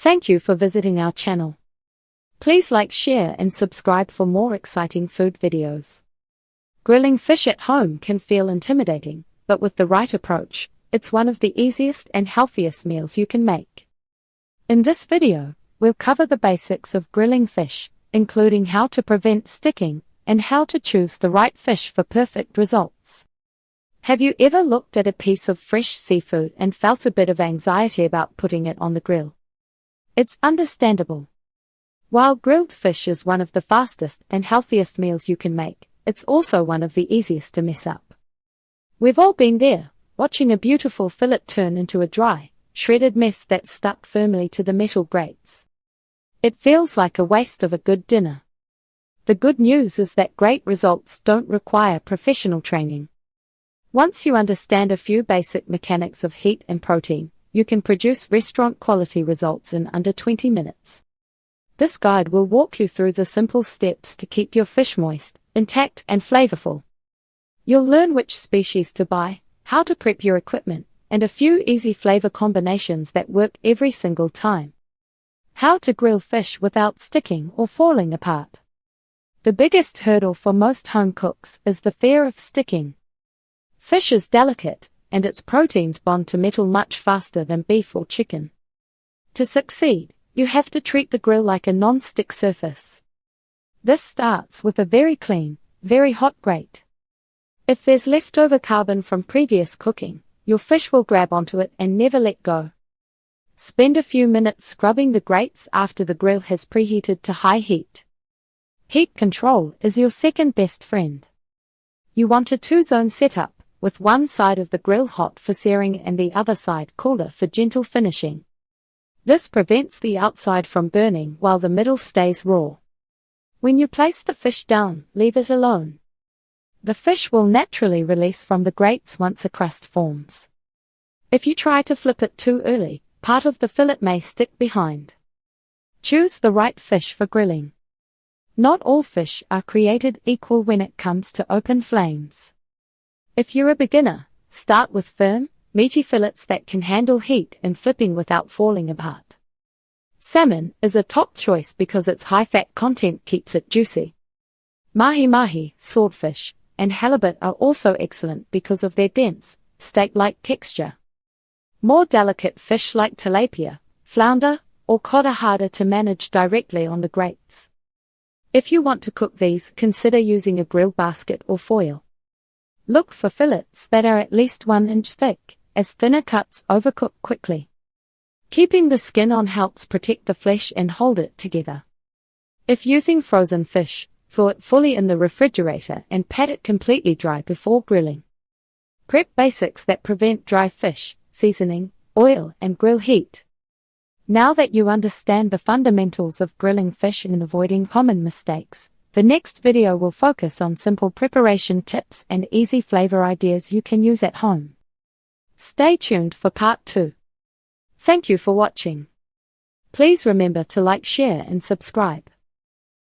Thank you for visiting our channel. Please like, share and subscribe for more exciting food videos. Grilling fish at home can feel intimidating, but with the right approach, it's one of the easiest and healthiest meals you can make. In this video, we'll cover the basics of grilling fish, including how to prevent sticking and how to choose the right fish for perfect results. Have you ever looked at a piece of fresh seafood and felt a bit of anxiety about putting it on the grill? It's understandable. While grilled fish is one of the fastest and healthiest meals you can make, it's also one of the easiest to mess up. We've all been there, watching a beautiful fillet turn into a dry, shredded mess that's stuck firmly to the metal grates. It feels like a waste of a good dinner. The good news is that great results don't require professional training. Once you understand a few basic mechanics of heat and protein, you can produce restaurant-quality results in under 20 minutes. This guide will walk you through the simple steps to keep your fish moist, intact and flavorful. You'll learn which species to buy, how to prep your equipment, and a few easy flavor combinations that work every single time. How to grill fish without sticking or falling apart. The biggest hurdle for most home cooks is the fear of sticking. Fish is delicate, and its proteins bond to metal much faster than beef or chicken. To succeed, you have to treat the grill like a non-stick surface. This starts with a very clean, very hot grate. If there's leftover carbon from previous cooking, your fish will grab onto it and never let go. Spend a few minutes scrubbing the grates after the grill has preheated to high heat. Heat control is your second best friend. You want a two-zone setup, with one side of the grill hot for searing and the other side cooler for gentle finishing. This prevents the outside from burning while the middle stays raw. When you place the fish down, leave it alone. The fish will naturally release from the grates once a crust forms. If you try to flip it too early, part of the fillet may stick behind. Choose the right fish for grilling. Not all fish are created equal when it comes to open flames. If you're a beginner, start with firm, meaty fillets that can handle heat and flipping without falling apart. Salmon is a top choice because its high fat content keeps it juicy. Mahi-mahi, swordfish, and halibut are also excellent because of their dense, steak-like texture. More delicate fish like tilapia, flounder, or cod are harder to manage directly on the grates. If you want to cook these, consider using a grill basket or foil. Look for fillets that are at least 1 inch thick, as thinner cuts overcook quickly. Keeping the skin on helps protect the flesh and hold it together. If using frozen fish, thaw it fully in the refrigerator and pat it completely dry before grilling. Prep basics that prevent dry fish, seasoning, oil and grill heat. Now that you understand the fundamentals of grilling fish and avoiding common mistakes, the next video will focus on simple preparation tips and easy flavor ideas you can use at home. Stay tuned for part 2. Thank you for watching. Please remember to like, share and subscribe.